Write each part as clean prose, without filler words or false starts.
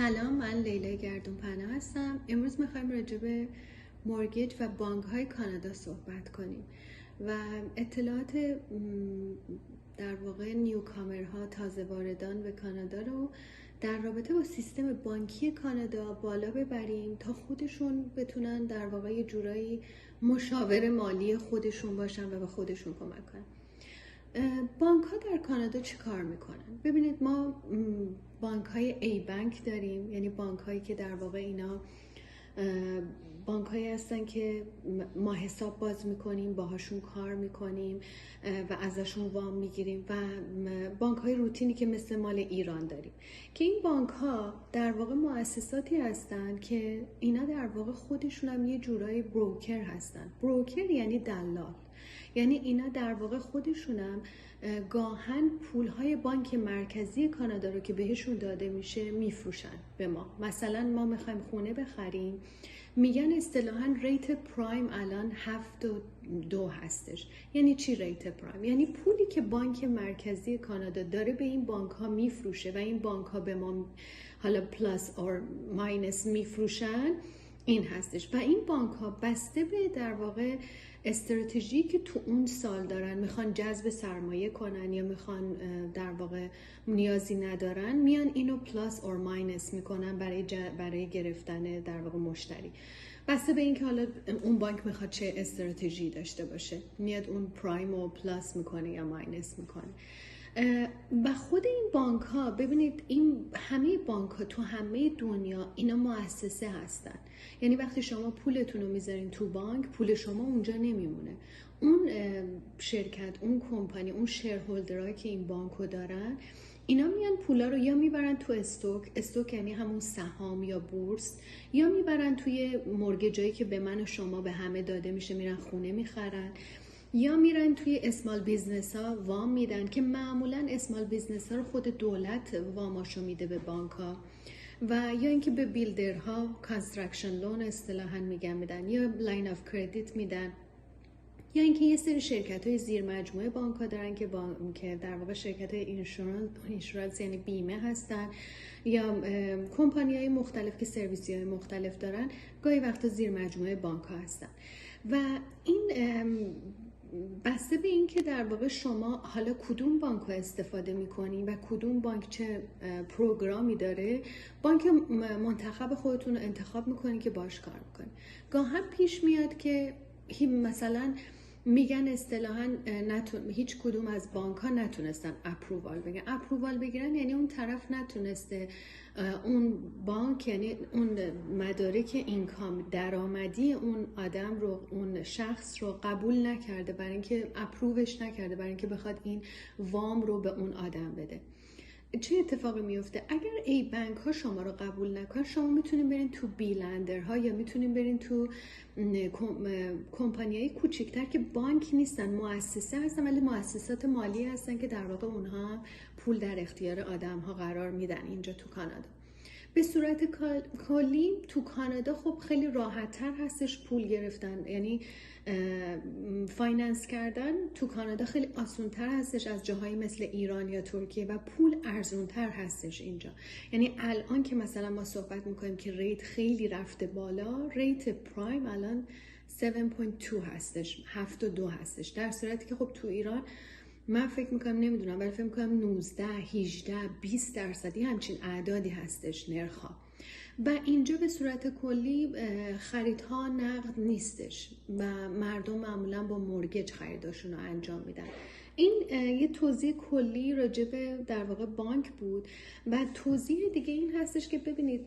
سلام، من لیلا گردونپنا هستم. امروز میخوایم راجع به مورگیج و بانک های کانادا صحبت کنیم و اطلاعات در واقع نیوکامرها، تازه واردان به کانادا رو در رابطه با سیستم بانکی کانادا بالا ببریم تا خودشون بتونن در واقع یه جورایی مشاور مالی خودشون باشن و به خودشون کمک کنن. بانک ها در کانادا چی کار میکنن؟ ببینید، ما بانک های ای بانک داریم، یعنی بانک هایی که در واقع اینا بانک هایی هستن که ما حساب باز میکنیم، باهاشون کار میکنیم و ازشون وام میگیریم، و بانک های روتینی که مثل مال ایران داریم که این بانک ها در واقع مؤسساتی هستن که اینا در واقع خودشون هم یه جورای بروکر هستن. بروکر یعنی دلال، یعنی اینا در واقع خودشونم گاهن پولهای بانک مرکزی کانادا رو که بهشون داده میشه میفروشن به ما. مثلا ما میخوایم خونه بخریم، میگن اصطلاحاً ریت پرایم الان 7.2 هستش. یعنی چی ریت پرایم؟ یعنی پولی که بانک مرکزی کانادا داره به این بانک ها میفروشه و این بانک ها به ما حالا پلاس اور ماینس میفروشن، این هستش. و این بانک ها بسته به در واقع استراتژی که تو اون سال دارن، میخوان جذب سرمایه کنن یا میخوان در واقع نیازی ندارن، میان اینو پلاس اور ماینس میکنن برای گرفتن در واقع مشتری. بسته به اینکه حالا اون بانک میخواد چه استراتژی داشته باشه، میاد اون پرایم رو پلاس میکنه یا ماینس میکنه. و خود این بانک ها، ببینید این همه بانک ها تو همه دنیا اینا مؤسسه هستن. یعنی وقتی شما پولتون رو میذارین تو بانک، پول شما اونجا نمیمونه. اون شرکت، اون کمپانی، اون شیرهولدرهایی که این بانک رو دارن، اینا میان پولا رو یا میبرن تو استوک یعنی همون سهام یا بورس، یا میبرن توی مورگیجایی که به من و شما به همه داده میشه، میرن خونه میخرن، یا میرن توی اسمال بیزنس ها وام میدن که معمولا اسمال بیزنس ها رو خود دولت واماشو میده به بانک ها، و یا اینکه به بیلدرها کانستراکشن لون اصطلاحاً میدن، یا لاین آف کردیت میدن، یا اینکه یه سری شرکت های زیر مجموعه بانک ها دارن که در واقع شرکت های اینشورنس یعنی بیمه هستن، یا کمپانی های مختلف که سرویسی های مختلف دارن، گاهی وقتا زیر مجموعه بانک ها هستن. و این بسته به این که در واقع شما حالا کدوم بانک ها استفاده میکنین و کدوم بانک چه پروگرامی داره، بانک منتخب خودتون رو انتخاب میکنین که باش کار میکنین. گاهن پیش میاد که مثلا میگن اصطلاحاً هیچ کدوم از بانک ها نتونستن اپرووال بگیرن، یعنی اون طرف نتونسته اون بانک، یعنی اون مدارک اینکام درآمدی اون آدم رو، اون شخص رو قبول نکرده، برای اینکه اپرووش نکرده، برای اینکه بخواد این وام رو به اون آدم بده. چه اتفاقی میفته؟ اگر ای بانک ها شما رو قبول نکنن، شما میتونین برین تو بیلندر ها یا میتونین برین تو کمپانی های کوچیکتر که بانک نیستن، مؤسسه هستن ولی مؤسسات مالی هستن که در واقع اونها پول در اختیار آدم ها قرار میدن اینجا تو کانادا. به صورت کلی تو کانادا خب خیلی راحت تر هستش پول گرفتن، یعنی فایننس کردن تو کانادا خیلی آسان تر هستش از جاهایی مثل ایران یا ترکیه، و پول ارزون تر هستش اینجا. یعنی الان که مثلا ما صحبت میکنیم که ریت خیلی رفته بالا، ریت پرایم الان 7.2 هستش، 7.2 هستش، در صورتی که خب تو ایران من فکر میکنم، نمیدونم ولی فکر میکنم 19 18 20% همچین اعدادی هستش نرخ‌ها. و اینجا به صورت کلی خریدها نقد نیستش و مردم معمولا با مورگیج خریداشون رو انجام میدن. این یه توضیح کلی راجع به در واقع بانک بود. و توضیح دیگه این هستش که ببینید،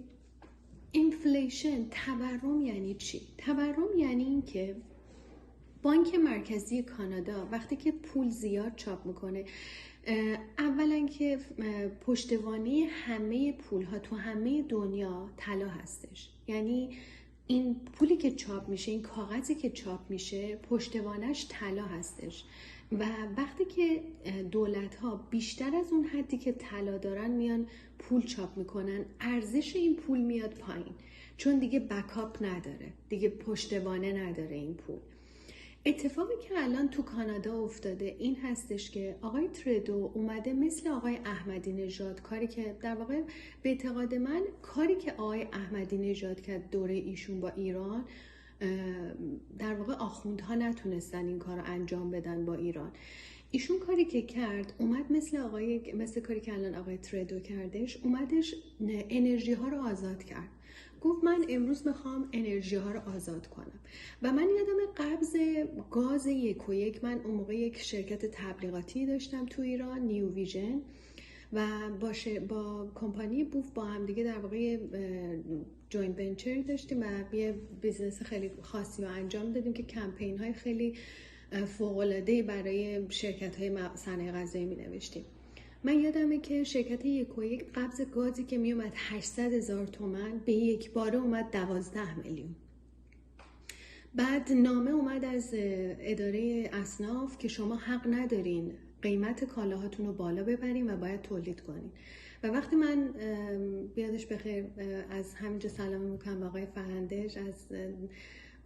اینفلیشن، تورم یعنی چی؟ تورم یعنی این که بانک مرکزی کانادا وقتی که پول زیاد چاپ میکنه، اولا که پشتوانه همه پول ها تو همه دنیا طلا هستش. یعنی این پولی که چاپ میشه، این کاغذی که چاپ میشه، پشتوانش طلا هستش. و وقتی که دولت ها بیشتر از اون حدی که طلا دارن میان پول چاپ میکنن، ارزش این پول میاد پایین، چون دیگه بکاپ نداره، دیگه پشتوانه نداره این پول. اتفاقی که الان تو کانادا افتاده این هستش که آقای ترودو اومده مثل آقای احمدی نژاد، کاری که در واقع به اعتقاد من کاری که آقای احمدی نژاد کرد دوره ایشون با ایران، در واقع آخوندها نتونستن این کار رو انجام بدن با ایران. ایشون کاری که کرد اومد مثل کاری که الان آقای ترودو کردش، اومدش انرژی ها رو آزاد کرد. گفت من امروز میخوام انرژی ها رو آزاد کنم. و من یادم قبض گاز 1&1، من اون موقع یک شرکت تبلیغاتی داشتم تو ایران، نیو ویژن، و با کمپانی بوف با هم دیگه در واقع جوینت ونچر داشتیم و یه بیزنس خیلی خاصی رو انجام دادیم که کمپین های خیلی فوق‌العاده‌ای برای شرکت‌های صنایع غذایی می‌نوشتیم. من یادمه که شرکت 1&1 قبض گازی که میومد 800,000 تومان به یک باره اومد 12 میلیون. بعد نامه اومد از اداره اصناف که شما حق ندارین قیمت کالاهاتون رو بالا ببرین و باید تولید کنین. و وقتی من بیادش بخیر از همینجا سلام میکنم به آقای فرهندش، از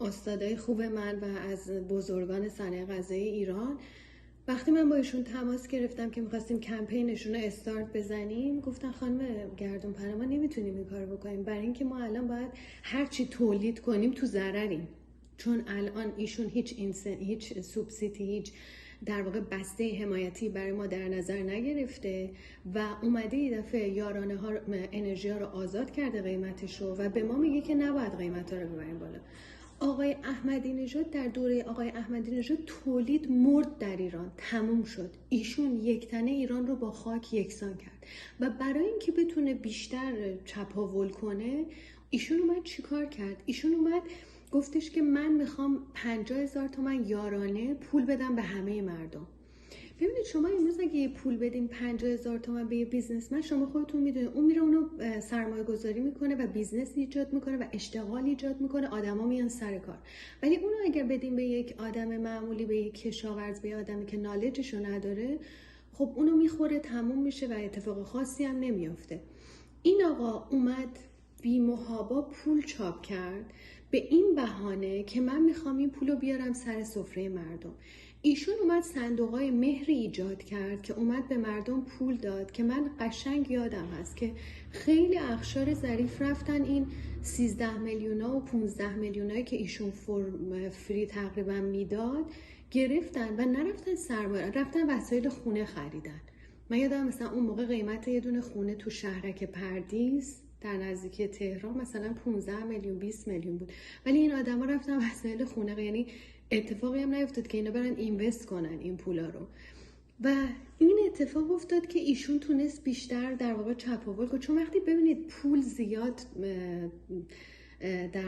استادای خوب من و از بزرگان صنایع غذایی ایران، وقتی من با ایشون تماس گرفتم که میخواستیم کمپینشون رو استارت بزنیم، گفتن خانم گردون‌پره ما نمیتونیم این کار بکنیم، برای اینکه ما الان باید هرچی تولید کنیم تو ضرریم، چون الان ایشون هیچ سوبسیدی، هیچ در واقع بسته حمایتی برای ما در نظر نگرفته و اومده یه دفعه یارانه ها انرژی ها رو آزاد کرده قیمتش رو و به ما میگه که نباید قیمت ها رو ببریم بالا. آقای احمدی نژاد در دوره آقای احمدی نژاد تولید مرد در ایران، تموم شد. ایشون یک تنه ایران رو با خاک یکسان کرد و برای اینکه بتونه بیشتر چپاول کنه، ایشون اومد چیکار کرد؟ ایشون اومد گفتش که من میخوام 50,000 تومان یارانه پول بدم به همه مردم. ببینید شما امروز اگه یه پول بدین 50,000 تومان به یه بیزنسمن، شما خودتون میدونید اون میره اونو سرمایه گذاری میکنه و بیزنس ایجاد میکنه و اشتغال ایجاد میکنه، آدما میان سر کار. ولی اونو اگر بدین به یک آدم معمولی، به یک کشاورز، به آدمی که نالجشو نداره، خب اونو میخوره، تموم میشه و اتفاق خاصی هم نمیافته. این آقا اومد بی محابا پول چاپ کرد به این بهانه که من میخوام این پولو بیارم سر سفره مردم. ایشون اومد صندوقای مهری ایجاد کرد که اومد به مردم پول داد که من قشنگ یادم هست که خیلی اقشار ظریف رفتن این 13 میلیونا و 15 میلیونایی که ایشون فری تقریبا میداد گرفتن و نرفتن سرمایه، رفتن وسایل خونه خریدن. من یادم مثلا اون موقع قیمت یه دونه خونه تو شهرک پردیس در نزدیکی تهران مثلا 15 میلیون 20 میلیون بود، ولی این آدما رفتن وسایل خونه، یعنی اتفاقی هم نیفتاد که اینا برن اینوست کنن این پولا رو. و این اتفاق افتاد که ایشون تونست بیشتر در واقع چپاول کنه، چون وقتی ببینید پول زیاد در